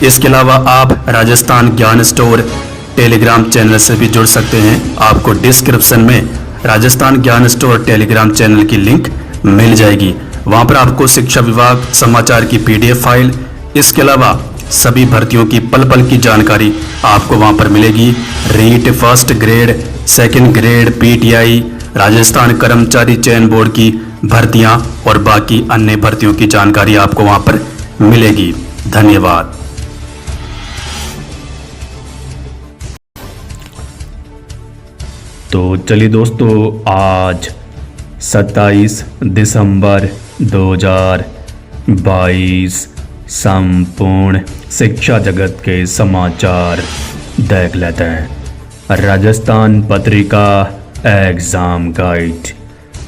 इसके अलावा आप राजस्थान ज्ञान स्टोर टेलीग्राम चैनल से भी जुड़ सकते हैं। आपको डिस्क्रिप्शन में राजस्थान ज्ञान स्टोर टेलीग्राम चैनल की लिंक मिल जाएगी। वहां पर आपको शिक्षा विभाग समाचार की PDF फाइल, इसके अलावा सभी भर्तियों की पल पल की जानकारी आपको वहां पर मिलेगी। REET, first grade, second grade, PTI, Rajasthan कर्मचारी चयन बोर्ड की भर्तियां और बाकी अन्य भर्तियों की जानकारी आपको वहां पर मिलेगी। धन्यवाद। तो चलिए दोस्तों, आज 27 दिसंबर 2022 संपूर्ण शिक्षा जगत के समाचार देख लेते हैं। राजस्थान पत्रिका एग्जाम गाइड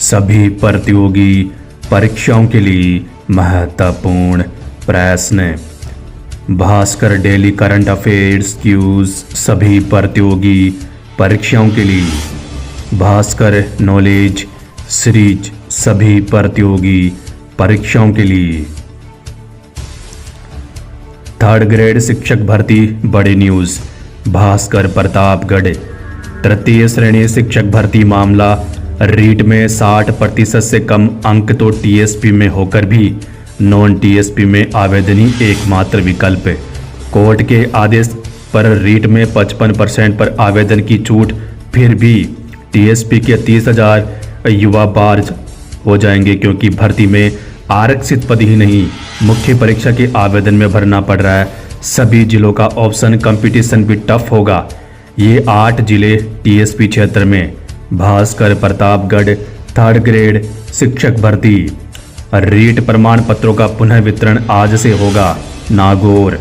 सभी प्रतियोगी परीक्षाओं के लिए महत्वपूर्ण प्रश्न। Bhaskar daily current affairs quiz सभी प्रतियोगी परीक्षाओं के लिए। भास्कर नॉलेज सीरीज सभी प्रतियोगी परीक्षाओं के लिए। थर्ड ग्रेड शिक्षक भर्ती बड़ी न्यूज। भास्कर प्रतापगढ़ तृतीय श्रेणी शिक्षक भर्ती मामला। रीट में 60% से कम अंक तो TSP में होकर भी नॉन TSP में आवेदन ही एकमात्र विकल्प। कोर्ट के आदेश पर रीट में 55% पर आवेदन की छूट, फिर भी TSP के 30,000 युवा बार्ज हो जाएंगे क्योंकि भर्ती में आरक्षित पद ही नहीं मुख्य परीक्षा के आवेदन में भरना पड़ रहा है। सभी जिलों का ऑप्शन कंपटीशन भी टफ होगा। ये 8 जिले TSP क्षेत्र में। भास्कर प्रतापगढ़ थर्ड ग्रेड शिक्षक भर्ती। रीट प्रमाण पत्रों का पुनः वितरण आज से होगा। नागौर।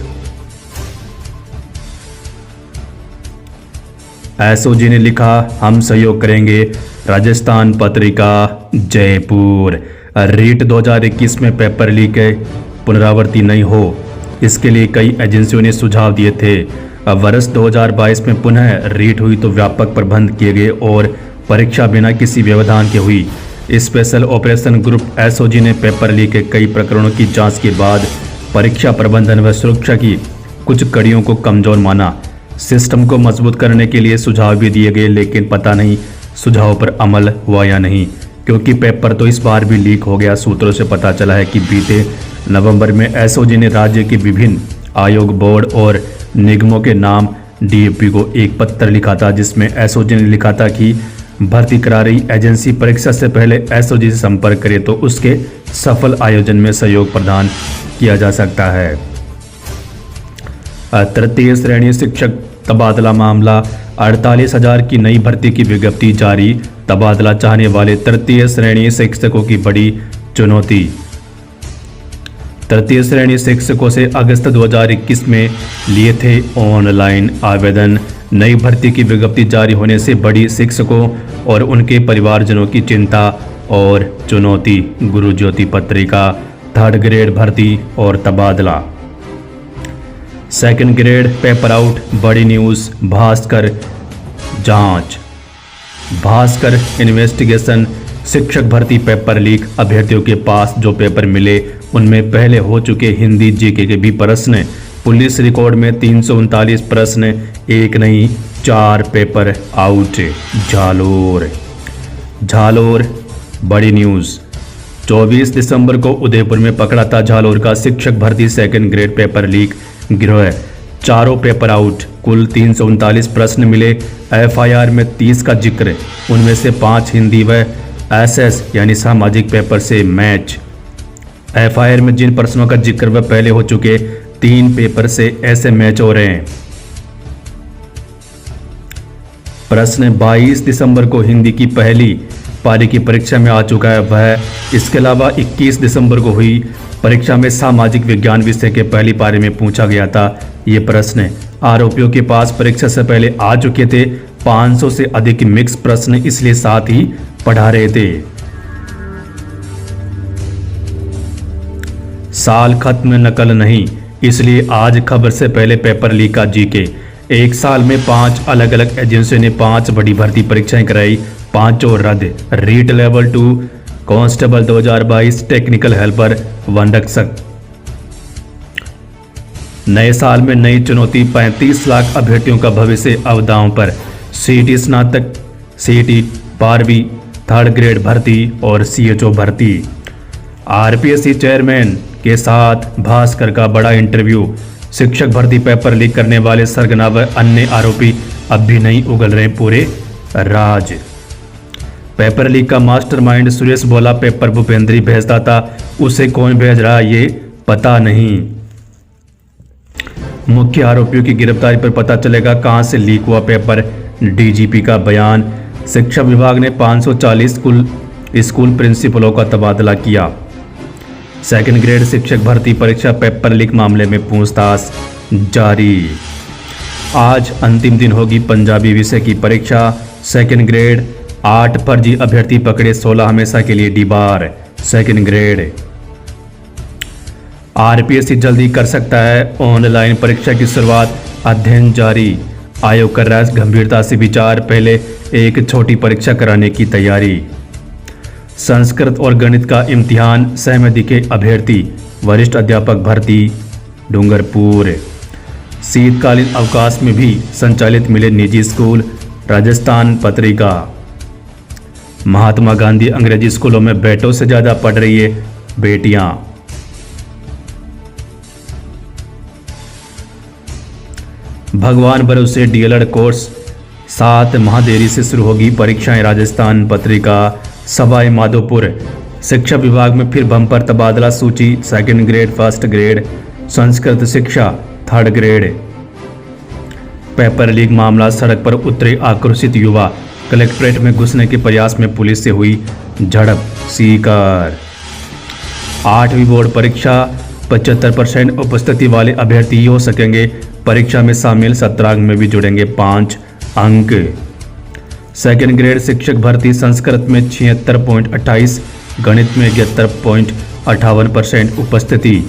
SOG ने लिखा, हम सहयोग करेंगे। राजस्थान पत्रिका जयपुर। रीट 2021 में पेपर लीक पुनरावृत्ति नहीं हो, इसके लिए कई एजेंसियों ने सुझाव दिए थे। वर्ष 2022 में पुनः रीट हुई तो व्यापक प्रबंध किए गए और परीक्षा बिना किसी व्यवधान के हुई। स्पेशल ऑपरेशन ग्रुप SOG ने पेपर लीक के कई प्रकरणों की जांच के बाद परीक्षा प्रबंधन व सुरक्षा की कुछ कड़ियों को कमजोर माना। सिस्टम को मजबूत करने के लिए सुझाव भी दिए गए, लेकिन पता नहीं सुझाव पर अमल हुआ या नहीं, क्योंकि पेपर तो इस बार भी लीक हो गया। सूत्रों से पता चला है कि बीते नवंबर में SOG ने राज्य के विभिन्न आयोग, बोर्ड और निगमों के नाम DAP को एक पत्र लिखा था, जिसमें SOG ने लिखा था कि भर्ती करा रही एजेंसी परीक्षा से पहले SOG से संपर्क करे तो उसके सफल आयोजन में सहयोग प्रदान किया जा सकता है। तृतीय श्रेणी शिक्षक तबादला मामला। 48,000 की नई भर्ती की विज्ञप्ति जारी। तबादला चाहने वाले तृतीय श्रेणी शिक्षकों की बड़ी चुनौती। तृतीय श्रेणी शिक्षकों से अगस्त 2021 में लिए थे ऑनलाइन आवेदन। नई भर्ती की विज्ञप्ति जारी होने से बड़ी शिक्षकों और उनके परिवारजनों की चिंता और चुनौती। गुरु ज्योति पत्रिका थर्ड ग्रेड भर्ती और तबादला। सेकंड ग्रेड पेपर आउट बड़ी न्यूज। भास्कर जांच। भास्कर इन्वेस्टिगेशन शिक्षक भर्ती पेपर लीक। अभ्यर्थियों के पास जो पेपर मिले उनमें पहले हो चुके हिंदी GK के भी प्रश्न। पुलिस रिकॉर्ड में 339 प्रश्न, एक नहीं 4 पेपर आउट। झालोर बड़ी न्यूज। 24 दिसंबर को उदयपुर में पकड़ा था झालोर का शिक्षक भर्ती सेकंड ग्रेड पेपर लीक गिरोह। चारों पेपर आउट। कुल 339 प्रश्न मिले। FIR में 30 का जिक्र, उनमें से 5 हिंदी व SS यानी सामाजिक पेपर से मैच। FIR में जिन प्रश्नों का जिक्र वह पहले हो चुके 3 पेपर से ऐसे मैच हो रहे हैं। प्रश्न 22 दिसंबर को हिंदी की पहली पारी की परीक्षा में आ चुका है वह। इसके अलावा 21 दिसंबर को हुई परीक्षा में सामाजिक विज्ञान विषय के पहली पारी में पूछा गया था ये प्रश्न। आरोपियों के पास परीक्षा से पहले आ चुके थे 500 से अधिक मिक्स प्रश्न, इसलिए साथ ही पढ़ा रहे थे। साल खत्म नकल नहीं, इसलिए आज खबर से पहले पेपर लीक का GK। एक साल में 5 अलग अलग एजेंसियों ने 5 बड़ी भर्ती परीक्षाएं कराई, 5 रद्द। REET level 2 constable 2022, technical helper 1 रक्षक। नए साल में नई चुनौती, 35 लाख अभ्यर्थियों का भविष्य अब दांव पर। सीईटी स्नातक, सीईटी 12वीं, 3rd ग्रेड भर्ती और सीएचओ भर्ती। आरपीएससी चेयरमैन के साथ भास्कर का बड़ा इंटरव्यू। शिक्षक भर्ती पेपर लीक करने वाले सरगना व अन्य आरोपी अब भी नहीं उगल रहे पूरे राज। पेपर लीक का मास्टरमाइंड सुरेश बोला, पेपर भूपेंद्र ही भेजता था, उसे कौन भेज रहा ये पता नहीं। मुख्य आरोपियों की गिरफ्तारी पर पता चलेगा कहां से लीक हुआ पेपर। डीजीपी का बयान। शिक्षा विभाग ने 540 स्कूल प्रिंसिपलों का तबादला किया। 2nd ग्रेड शिक्षक भर्ती परीक्षा पेपर लीक मामले में पूछताछ जारी। आज अंतिम दिन होगी पंजाबी विषय की परीक्षा। 2nd ग्रेड 8 फर्जी अभ्यर्थी पकड़े, 16 हमेशा के लिए डीबार। 2nd grade. आरपीएससी जल्दी कर सकता है ऑनलाइन परीक्षा की शुरुआत, अध्ययन जारी। आयोग कर रहा है गंभीरता से विचार, पहले एक छोटी परीक्षा कराने की तैयारी। संस्कृत और गणित का इम्तिहान, सह में दिखे अभ्यर्थी। वरिष्ठ अध्यापक भर्ती डूंगरपुर। शीतकालीन अवकाश में भी संचालित मिले निजी स्कूल। राजस्थान पत्रिका। महात्मा गांधी अंग्रेजी स्कूलों में बेटों से ज्यादा पढ़ रही है बेटियां। भगवान भरोसे डीएलएड कोर्स 7 माह देरी से शुरू होगी परीक्षाएं। राजस्थान पत्रिका। सवाई माधोपुर। शिक्षा विभाग में फिर बम्पर तबादला सूची। 2nd grade 1st grade. Sanskrit शिक्षा 3rd ग्रेड। पेपर लीक मामला, सड़क पर उतरे आक्रोशित युवा। कलेक्ट्रेट में घुसने के प्रयास में पुलिस से हुई झड़प, शिकार। 8वीं बोर्ड परीक्षा, 75% उपस्थिति वाले अभ्यर्थी ही हो सकेंगे परीक्षा में शामिल। 17 अंक में भी जुड़ेंगे 5 अंक। 2nd ग्रेड शिक्षक भर्ती, संस्कृत में 76.28, गणित में 71.58% उपस्थिति।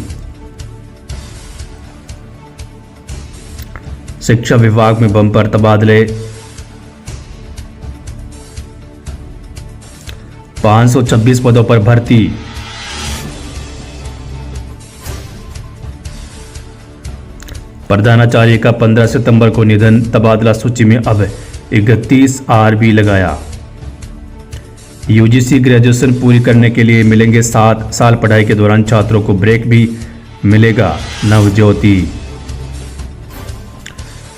शिक्षा विभाग में बम्पर तबादले। 526 पदों पर भर्ती। प्रधानाचार्य का 15 सितंबर को निधन, तबादला सूची में अब 31 आरबी लगाया। यूजीसी ग्रेजुएशन पूरी करने के लिए मिलेंगे 7 साल, पढ़ाई के दौरान छात्रों को ब्रेक भी मिलेगा। नवज्योति।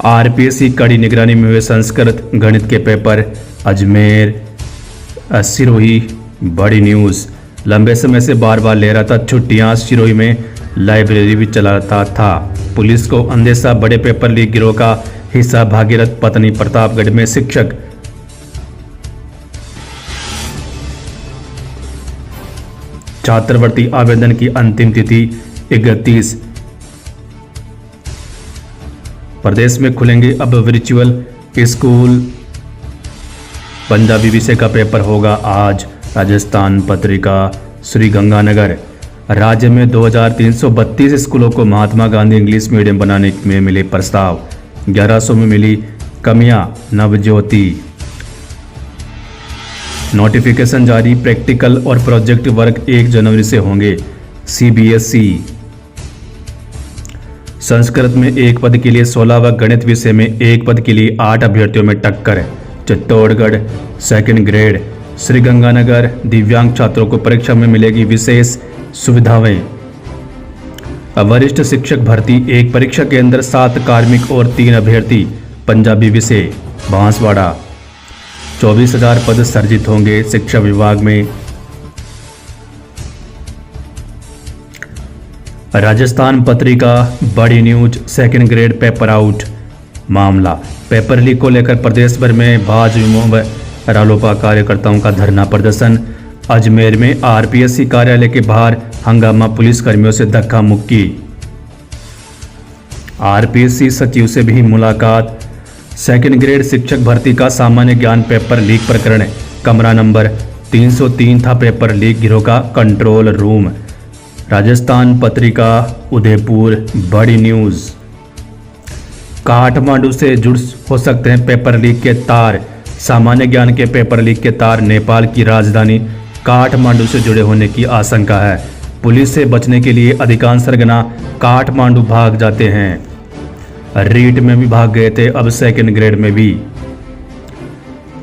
आरपीएससी कड़ी निगरानी में हुए संस्कृत गणित के पेपर। अजमेर सिरोही बड़ी न्यूज़। लंबे समय से बार बार ले रहा था छुट्टियां, सिरोही में लाइब्रेरी भी चलाता था। पुलिस को अंदेशा, बड़े पेपर लीक गिरोह का हिस्सा भागीरथ पत्नी। प्रतापगढ़ में शिक्षक छात्रवृत्ति आवेदन की अंतिम तिथि 31। प्रदेश में खुलेंगे अब वर्चुअल स्कूल। पंजाबी विषय का पेपर होगा आज। राजस्थान पत्रिका। श्रीगंगानगर। राज्य में 2332 स्कूलों को महात्मा गांधी इंग्लिश मीडियम बनाने में मिले प्रस्ताव। 1100 में मिली कमियां। नवज्योति। नोटिफिकेशन जारी, प्रैक्टिकल और प्रोजेक्ट वर्क 1 जनवरी से होंगे। सीबीएसई। संस्कृत में 1 पद के लिए 16 व गणित विषय में 1 पद के लिए 8 अभ्यर्थियों में टक्कर। चित्तौड़गढ़। 2nd grade. श्रीगंगानगर। दिव्यांग छात्रों को परीक्षा में मिलेगी विशेष सुविधाएं। वरिष्ठ शिक्षक भर्ती, 1 परीक्षा के अंदर 7 कार्मिक और 3 अभ्यर्थी। पंजाबी विषय। बांसवाड़ा। 24,000 पद सर्जित होंगे शिक्षा विभाग में। राजस्थान पत्रिका बड़ी news. 2nd grade paper out मामला। पेपर लीक को लेकर प्रदेश भर में भाजपा व रालोपा कार्यकर्ताओं का धरना प्रदर्शन। अजमेर में आरपीएससी कार्यालय के बाहर हंगामा, पुलिसकर्मियों से धक्का मुक्की। आरपीएससी सचिव से भी मुलाकात। 2nd ग्रेड शिक्षक भर्ती का सामान्य ज्ञान पेपर लीक प्रकरण, कमरा नंबर 303 था पेपर लीक गिरोह का कंट्रोल रूम। राजस्थान पत्रिका उदयपुर बड़ी न्यूज। काठमांडू से जुड़ हो सकते हैं पेपर लीक के तार। सामान्य ज्ञान के पेपर लीक के तार नेपाल की राजधानी काठमांडू से जुड़े होने की आशंका है। पुलिस से बचने के लिए अधिकांश सरगना काठमांडू भाग जाते हैं। रीट में भी भाग गए थे, अब सेकंड ग्रेड में भी।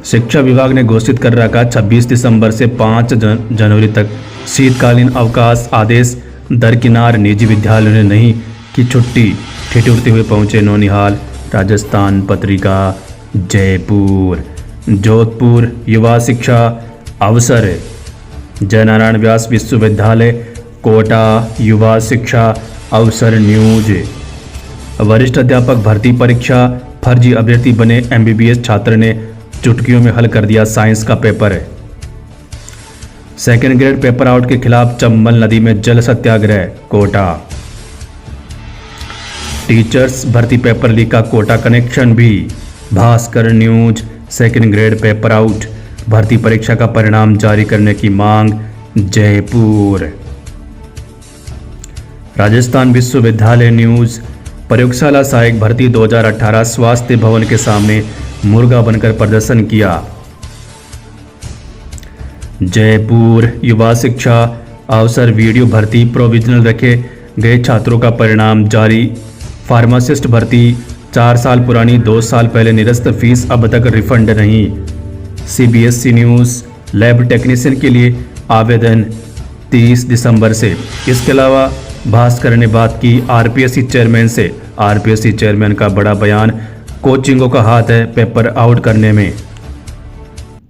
शिक्षा विभाग ने घोषित कर रखा 26 दिसंबर से 5 जनवरी तक शीतकालीन अवकाश आदेश दरकिनार। निजी विद्यालयों ने नहीं की छुट्टी, ठिठुरते हुए पहुंचे नौनिहाल। राजस्थान पत्रिका जयपुर। जोधपुर युवा शिक्षा अवसर। जयनारायण व्यास विश्वविद्यालय कोटा युवा शिक्षा अवसर न्यूज। वरिष्ठ अध्यापक भर्ती परीक्षा, फर्जी अभ्यर्थी बने MBBS छात्र ने चुटकियों में हल कर दिया साइंस का paper. Second grade paper out के खिलाफ चंबल नदी में जल सत्याग्रह कोटा। टीचर्स भर्ती पेपर लीक का कोटा कनेक्शन भी। Bhaskar news. Second grade paper out, भर्ती परीक्षा का परिणाम जारी करने की मांग जयपुर। राजस्थान विश्वविद्यालय न्यूज। प्रयोगशाला सहायक भर्ती 2018 स्वास्थ्य भवन के सामने मुर्गा बनकर प्रदर्शन किया। जयपुर युवा शिक्षा अवसर वीडियो भर्ती, प्रोविजनल रखे गए छात्रों का परिणाम जारी। फार्मासिस्ट भर्ती 4 साल पुरानी, 2 साल पहले निरस्त फीस अब तक रिफंड नहीं। CBSE news. लैब टेक्नीशियन के लिए आवेदन 30 दिसंबर से। इसके अलावा भास्कर ने बात की RPSC चेयरमैन से। RPSC चेयरमैन का बड़ा बयान, कोचिंगों का हाथ है पेपर आउट करने में।